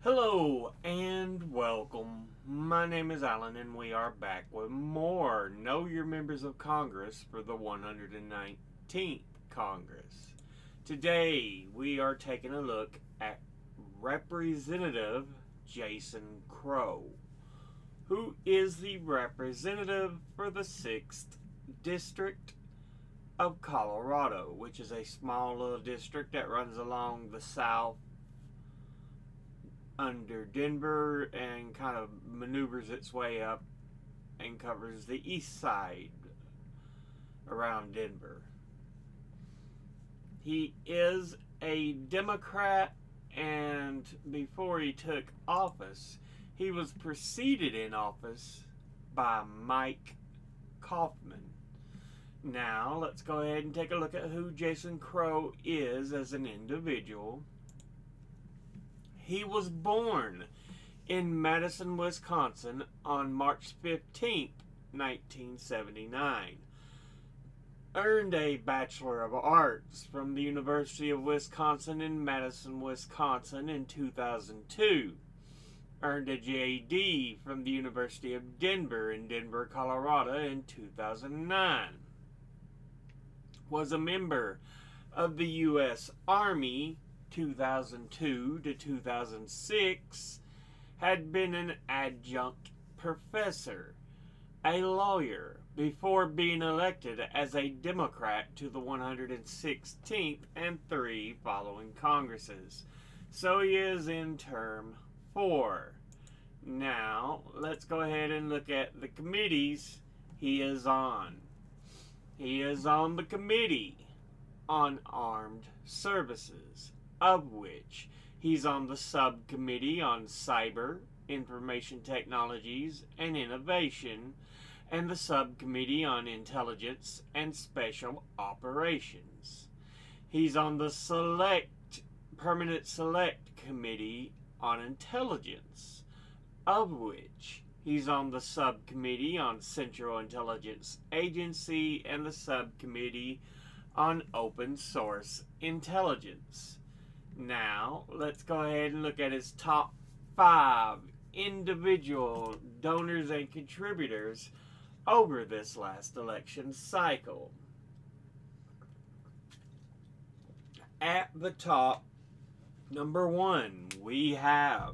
Hello and welcome. My name is Alan, and we are back with more Know Your Members of Congress for the 119th Congress. Today we are taking a look at Representative Jason Crow, who is the representative for the 6th District of Colorado, which is a small little district that runs along the south under Denver and kind of maneuvers its way up and covers the east side around Denver. He is a Democrat, and before he took office, he was preceded in office by Mike Coffman. Now, let's go ahead and take a look at who Jason Crow is as an individual. He was born in Madison, Wisconsin on March 15th, 1979. Earned a Bachelor of Arts from the University of Wisconsin in Madison, Wisconsin in 2002. Earned a JD from the University of Denver in Denver, Colorado in 2009. Was a member of the U.S. Army 2002 to 2006, had been an adjunct professor, a lawyer, before being elected as a Democrat to the 116th and 3 following Congresses. So he is in term 4. Now, let's go ahead and look at the committees he is on. He is on the Committee on Armed Services, of which he's on the Subcommittee on Cyber, Information Technologies, and Innovation, and the Subcommittee on Intelligence and Special Operations. He's on the Permanent Select Committee on Intelligence, of which he's on the Subcommittee on Central Intelligence Agency and the Subcommittee on Open Source Intelligence. Now, let's go ahead and look at his top 5 individual donors and contributors over this last election cycle. At the top, number 1, we have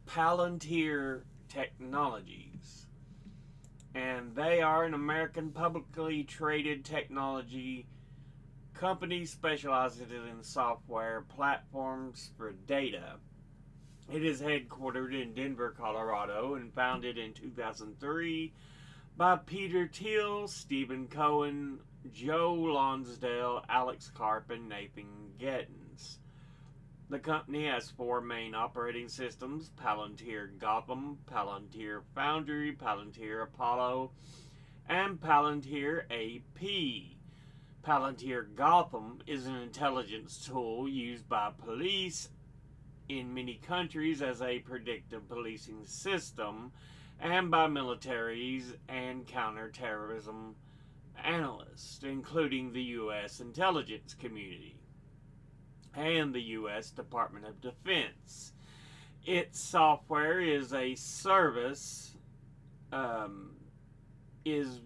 Palantir Technologies. And they are an American publicly traded technology company specializing in software platforms for data. It is headquartered in Denver, Colorado, and founded in 2003 by Peter Thiel, Stephen Cohen, Joe Lonsdale, Alex Karp, and Nathan Gettins. The company has 4 main operating systems: Palantir Gotham, Palantir Foundry, Palantir Apollo, and Palantir AP. Palantir Gotham is an intelligence tool used by police in many countries as a predictive policing system, and by militaries and counterterrorism analysts, including the U.S. intelligence community and the U.S. Department of Defense. Its software is a service, is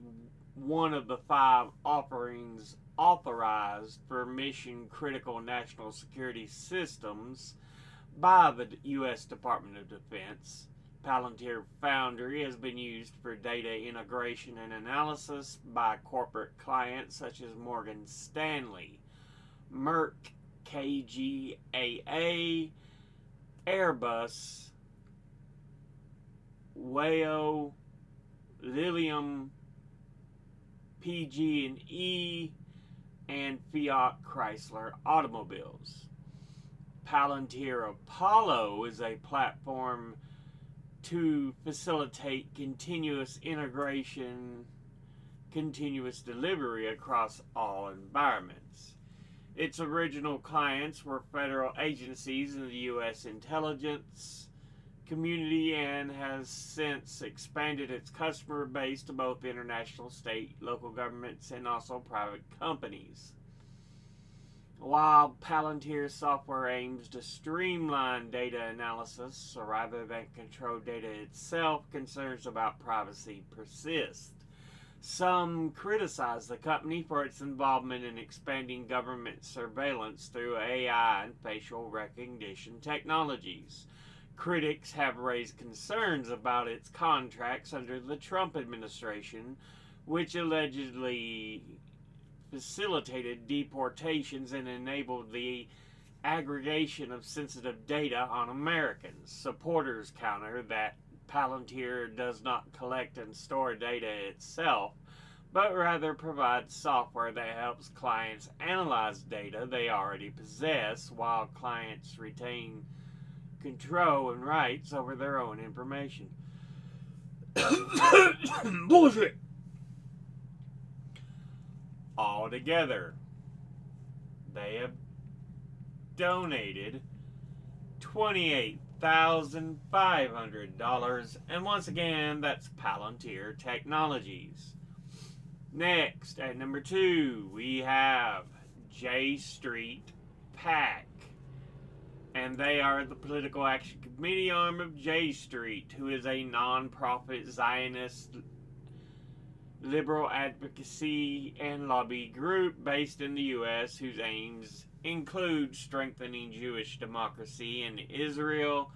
one of the 5 offerings authorized for mission critical national security systems by the U.S. Department of Defense. Palantir Foundry has been used for data integration and analysis by corporate clients such as Morgan Stanley, Merck KGaA, Airbus, Wayo, Lilium, PG&E, and Fiat Chrysler Automobiles. Palantir Apollo is a platform to facilitate continuous integration, continuous delivery across all environments. Its original clients were federal agencies in the U.S. intelligence community and has since expanded its customer base to both international, state, local governments, and also private companies. While Palantir software aims to streamline data analysis rather than control data itself, concerns about privacy persist. Some criticize the company for its involvement in expanding government surveillance through AI and facial recognition technologies. Critics have raised concerns about its contracts under the Trump administration, which allegedly facilitated deportations and enabled the aggregation of sensitive data on Americans. Supporters counter that Palantir does not collect and store data itself, but rather provides software that helps clients analyze data they already possess while clients retain control and rights over their own information. Bullshit! Altogether, they have donated $28,500, and once again, that's Palantir Technologies. Next, at number 2, we have J Street PAC, and they are the Political Action Committee arm of J Street, who is a non-profit Zionist liberal advocacy and lobby group based in the U.S. whose aims include strengthening Jewish democracy in Israel,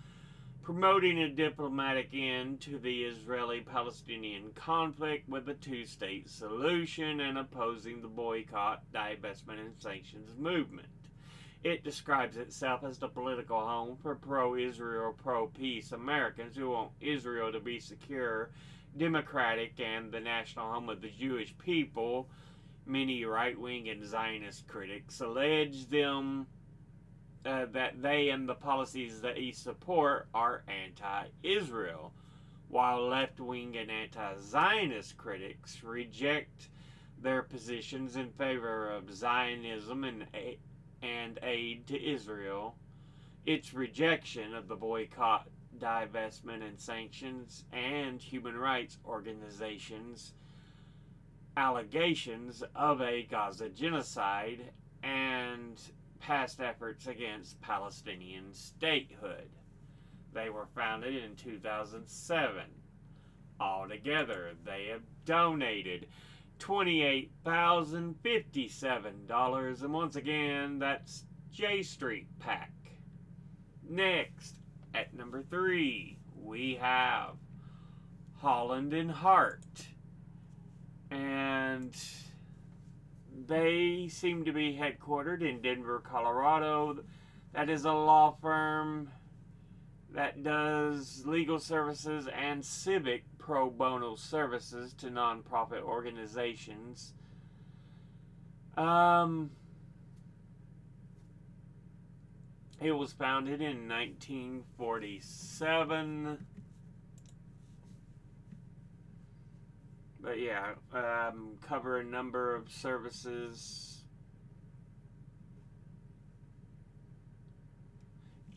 promoting a diplomatic end to the Israeli-Palestinian conflict with a two-state solution, and opposing the boycott, divestment, and sanctions movement. It describes itself as the political home for pro-Israel, pro-peace Americans who want Israel to be secure, democratic, and the national home of the Jewish people. Many right-wing and Zionist critics allege them that they and the policies that they support are anti-Israel, while left-wing and anti-Zionist critics reject their positions in favor of Zionism and aid to Israel. Its rejection of the boycott, divestment, and sanctions and human rights organizations' allegations of a Gaza genocide and past efforts against Palestinian statehood. They were founded in 2007. Altogether, they have donated $28,057, and once again, that's J Street PAC. Next, at number 3, we have Holland and Hart, and they seem to be headquartered in Denver, Colorado. That is a law firm that does legal services and civic pro bono services to nonprofit organizations. It was founded in 1947. But yeah, cover a number of services.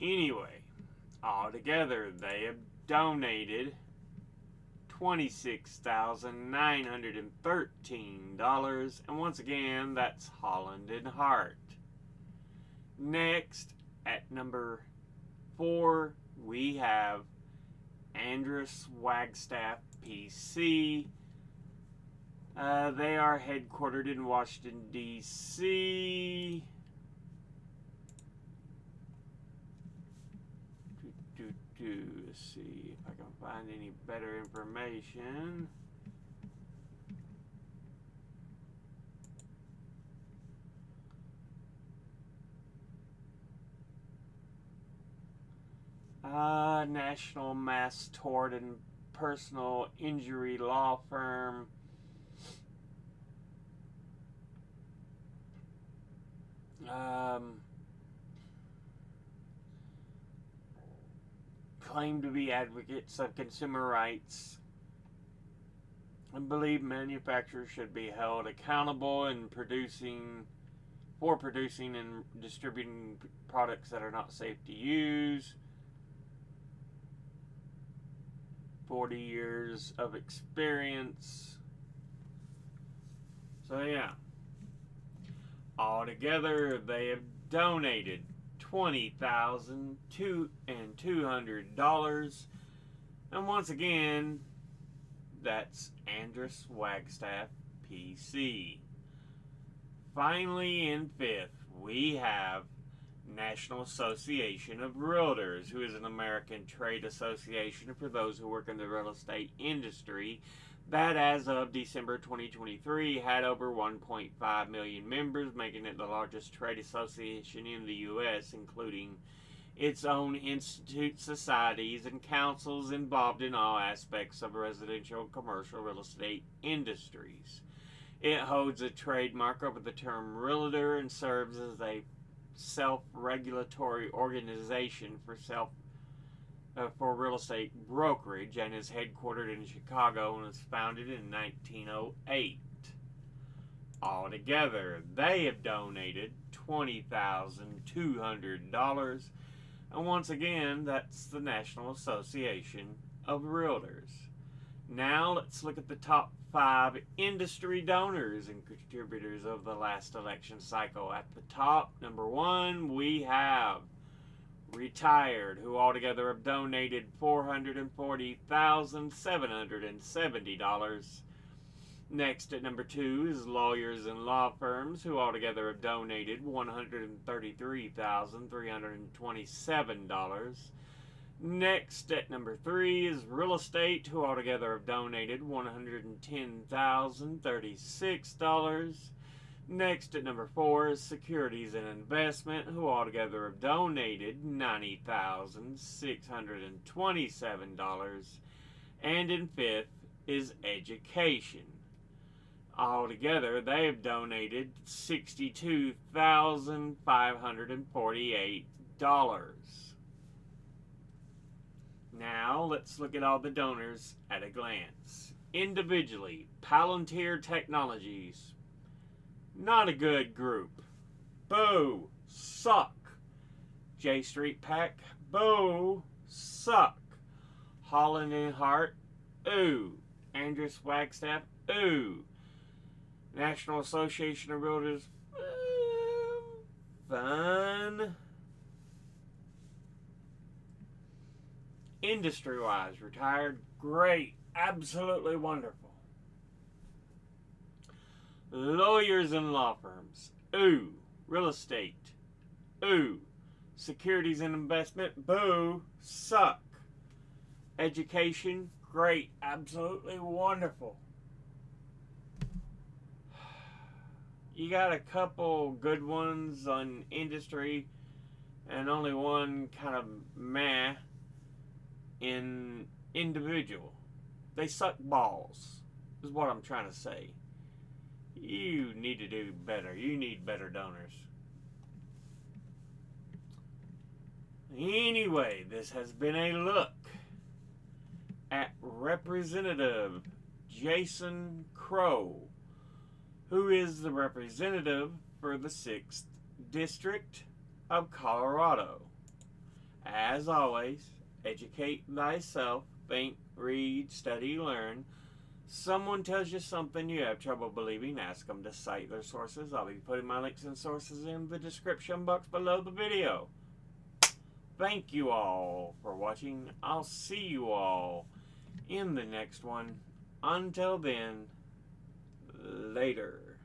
Anyway, altogether they have donated $26,913, and once again, that's Holland and Hart. Next, at number 4, we have Andrus Wagstaff PC. They are headquartered in Washington, D.C. Let's see if I can find any better information. National Mass Tort and Personal Injury Law Firm. Claim to be advocates of consumer rights and believe manufacturers should be held accountable in producing and distributing products that are not safe to use. 40 years of experience. So yeah. Altogether, they have donated $20,200. And once again, that's Andrus Wagstaff, PC. Finally, in fifth, we have National Association of Realtors, who is an American trade association for those who work in the real estate industry that, as of December 2023, had over 1.5 million members, making it the largest trade association in the U.S., including its own institutes, societies, and councils involved in all aspects of residential and commercial real estate industries. It holds a trademark over the term realtor and serves as a self-regulatory organization for real estate brokerage, and is headquartered in Chicago and was founded in 1908. Altogether, they have donated $20,200. And once again, that's the National Association of Realtors. Now let's look at the top 5 industry donors and contributors of the last election cycle. At the top, number 1, we have Retired, who altogether have donated $440,770. Next at number 2 is Lawyers and Law Firms, who altogether have donated $133,327. Next at number 3 is Real Estate, who altogether have donated $110,036. Next at number 4 is Securities and Investment, who altogether have donated $90,627. And in fifth is Education. Altogether, they have donated $62,548. Now, let's look at all the donors at a glance. Individually, Palantir Technologies. Not a good group. Boo. Suck. J Street Pack. Boo. Suck. Holland and Hart. Ooh. Andrus Wagstaff. Ooh. National Association of Realtors. Fun. Industry-wise, Retired. Great. Absolutely wonderful. Lawyers and Law Firms. Ooh. Real Estate. Ooh. Securities and Investment. Boo. Suck. Education. Great. Absolutely wonderful. You got a couple good ones on industry and only one kind of meh in individual. They suck balls, is what I'm trying to say. You need to do better. You need better donors. Anyway, this has been a look at Representative Jason Crow, who is the representative for the 6th District of Colorado. As always, educate thyself, think, read, study, learn. Someone tells you something you have trouble believing, ask them to cite their sources. I'll be putting my links and sources in the description box below the video. Thank you all for watching. I'll see you all in the next one. Until then, later.